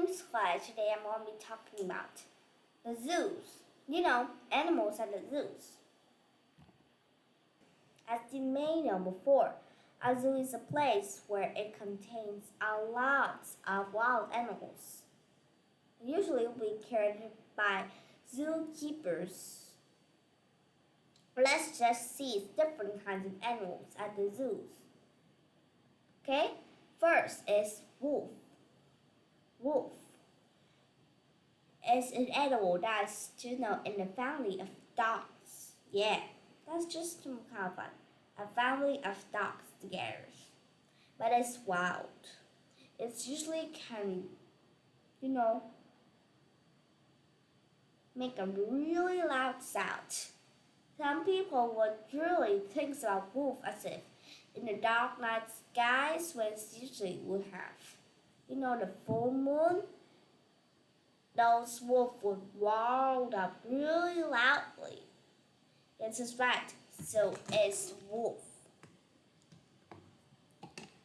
name's Claire. Today I'm going to be talking about the zoos. Animals at the zoos. As you may know before, a zoo is a place where it contains a lot of wild animals. Usually we cared by zookeepers. Let's just see different kinds of animals at the zoos. Okay, first is wolf. Wolf is an animal that's in the family of dogs. Yeah, that's just kind of fun. A family of dogs together. But it's wild. It usually can, make a really loud sound. Some people would really think about wolf as if in the dark night skies when it's usually would have, the full moon, those wolves would roar up really loudly. This is right, so it's wolf.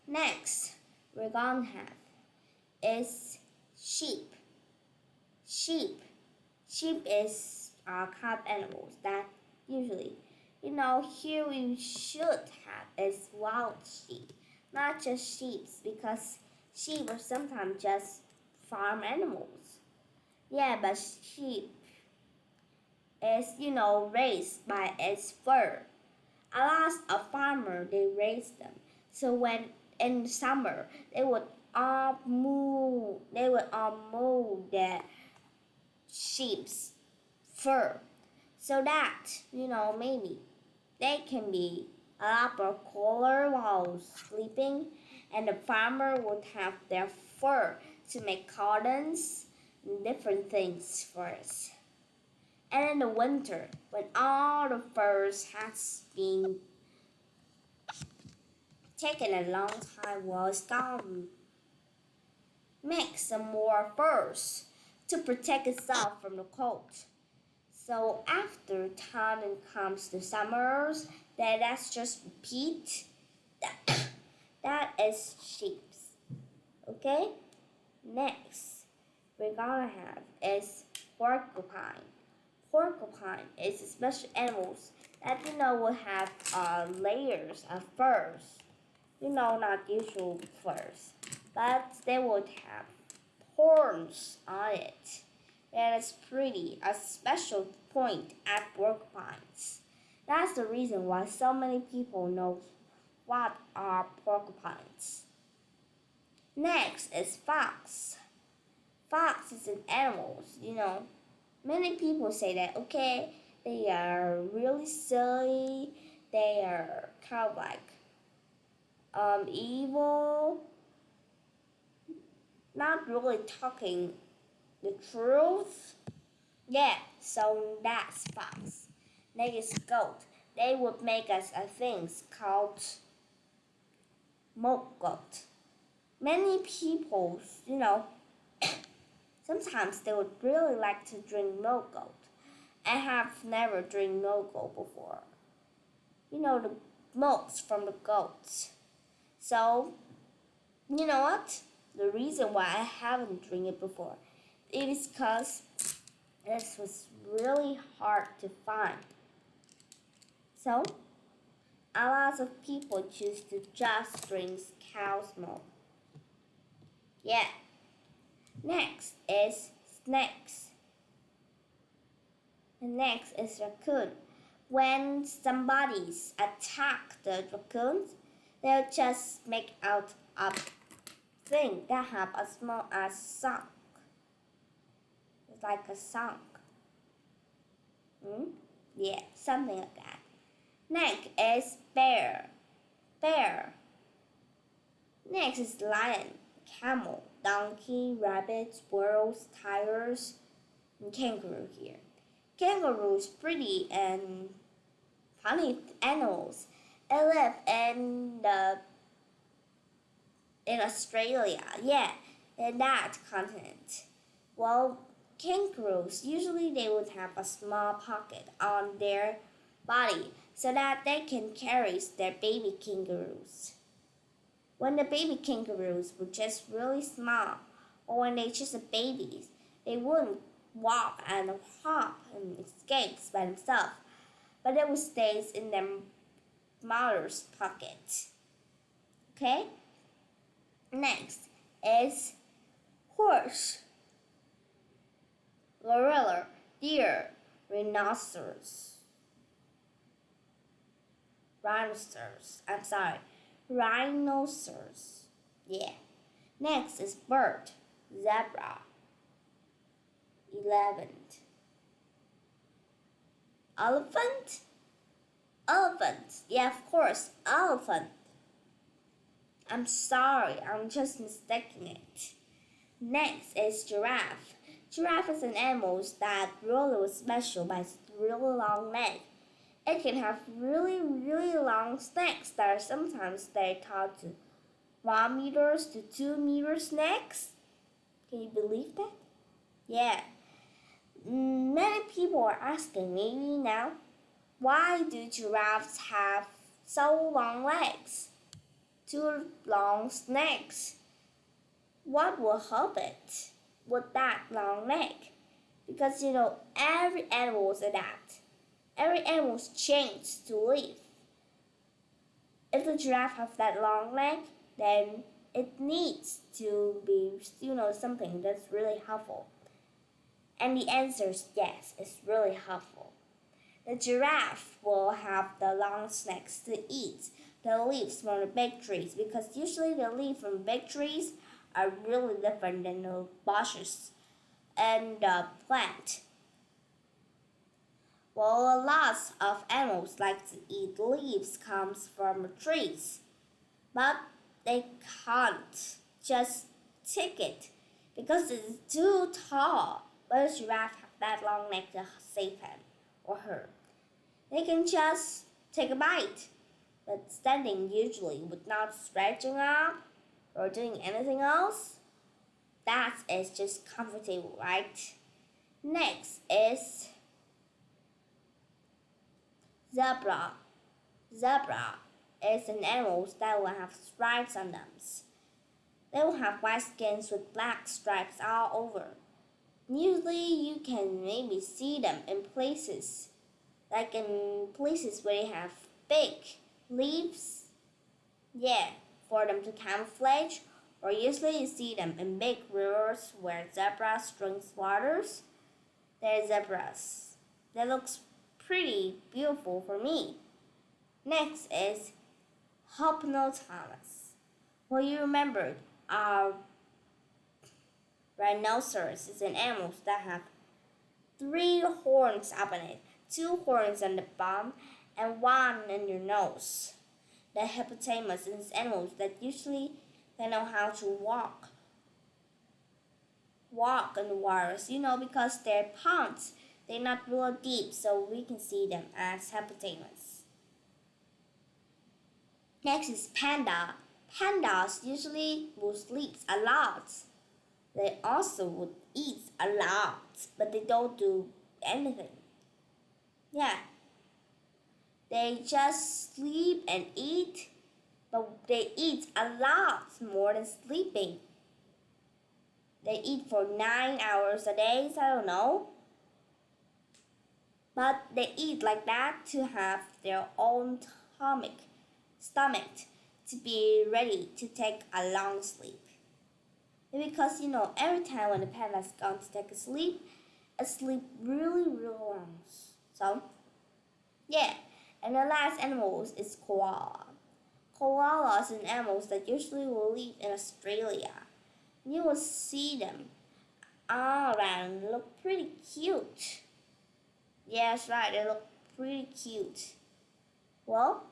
Next, we're gonna have is sheep. Sheep. Sheep is kind of animals that usually, here we should have is wild sheep, not just sheep, because sheep are sometimes just farm animals. Yeah, but sheep is, raised by its fur. A lot of farmers, they raise them. So when in summer, they would all move their sheep's fur. So that, maybe they can be a lot more cooler while sleeping, and the farmer would have their fur to make cottons and different things for us. And in the winter, when all the furs has been taken a long time, well, it's gone, make some more furs to protect itself from the cold. So after time comes the summers, then that's just repeat. That is sheep's. Okay? Next, we're gonna have is porcupine. Porcupine is a special animals that will have layers of furs. Not usual furs, but they would have horns on it. And it's pretty, a special point at porcupines. That's the reason why so many people know what are porcupines. Next is fox. Fox is an animal, Many people say that, okay, they are really silly, they are kind of like evil, not really talking the truth. Yeah, so that's fox. Next is goat. They would make us a things called milk goat. Many people, sometimes they would really like to drink milk goat. I have never drank milk goat before. The milks from the goats. So, you know what? The reason why I haven't drank it before is because this was really hard to find. So, a lot of people choose to just drink cow's milk. Yeah. Next is snakes. And next is raccoon. When somebody's attack the raccoons, they'll just make out a thing that have as small as sock. It's like a sock. Yeah, something like that. Next is bear. Bear. Next is lion, camel, donkey, rabbit, squirrels, tigers, and kangaroo here. Kangaroo is pretty and funny animals. They live in Australia, yeah, in that continent. Well, kangaroos usually they would have a small pocket on their body so that they can carry their baby kangaroos. When the baby kangaroos were just really small, or when they just a babies, they wouldn't walk and hop and escape by themselves, but they would stay in their mother's pocket. Okay? Next is horse, gorilla, deer, rhinoceros. Rhinoceros. Yeah. Next is bird, zebra. 11. Elephant? Elephant. Yeah, of course, elephant. I'm sorry, I'm just mistaking it. Next is giraffe. Giraffe is an animal that really special by its really long neck. It can have really, really long necks that are sometimes they taught to 1 meters to 2 meters necks. Can you believe that? Yeah. Many people are asking me now, why do giraffes have so long legs? 2 long necks. What will help it with that long neck? Because every animal adapt. Every animal changes to live. If the giraffe has that long leg, then it needs to be, something that's really helpful. And the answer is yes, it's really helpful. The giraffe will have the long necks to eat the leaves from the big trees because usually the leaves from big trees are really different than the bushes and the plant. Well, lots of animals like to eat leaves comes from trees, but they can't just take it because it's too tall. But a giraffe have that long neck to save him or her. They can just take a bite, but standing usually without stretching up or doing anything else, that is just comfortable, right? Next is zebra. Zebra is an animal that will have stripes on them. They will have white skins with black stripes all over. Usually you can maybe see them in places, like in places where they have big leaves, yeah, for them to camouflage, or usually you see them in big rivers where zebras drink waters. They're zebras. That looks pretty beautiful for me. Next is hippopotamus. Well, you remembered rhinoceros is an animal that have 3 horns up on it, 2 horns on the bottom, and 1 in your nose. The hippopotamus is animals that usually they know how to walk in the waters, because their ponds they're not real deep, so we can see them as hippopotamus. Next is panda. Pandas usually will sleep a lot. They also would eat a lot, but they don't do anything. Yeah. They just sleep and eat, but they eat a lot more than sleeping. They eat for 9 hours a day, so I don't know. But they eat like that to have their own stomach to be ready to take a long sleep. Because every time when the panda's going to take a sleep, it sleep really, really long. So, yeah. And the last animal is koala. Koalas are animals that usually will live in Australia. You will see them all around. They look pretty cute. Yeah, that's right. They look pretty cute. Well,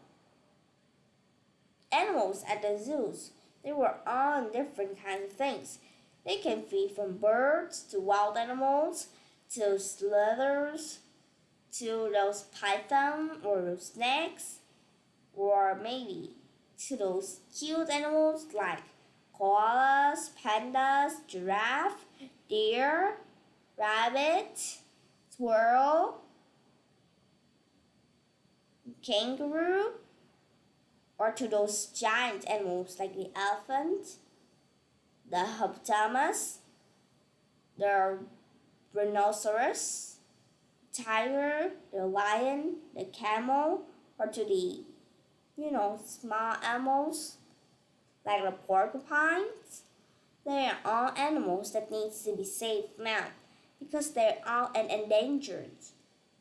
animals at the zoos, they were all different kinds of things. They can feed from birds to wild animals to slithers to those python or those snakes, or maybe to those cute animals like koalas, pandas, giraffe, deer, rabbit, squirrel, kangaroo, or to those giant animals like the elephant, the hippopotamus, the rhinoceros, tiger, the lion, the camel, or to the, small animals like the porcupines. They are all animals that needs to be saved now because they're all endangered.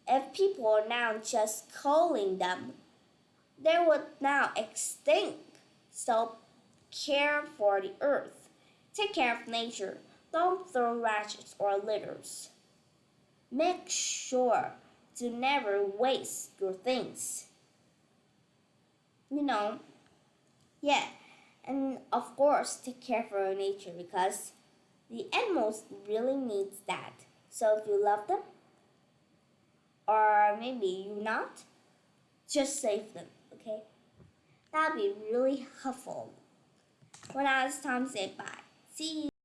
If people are now just calling them, they would now extinct. So care for the earth. Take care of nature. Don't throw ratchets or litters. Make sure to never waste your things. You know, yeah. And of course, take care for nature because the animals really needs that. So if you love them, or maybe you not, just save them, okay? That'd be really helpful. Well, now it's time to say bye. See you.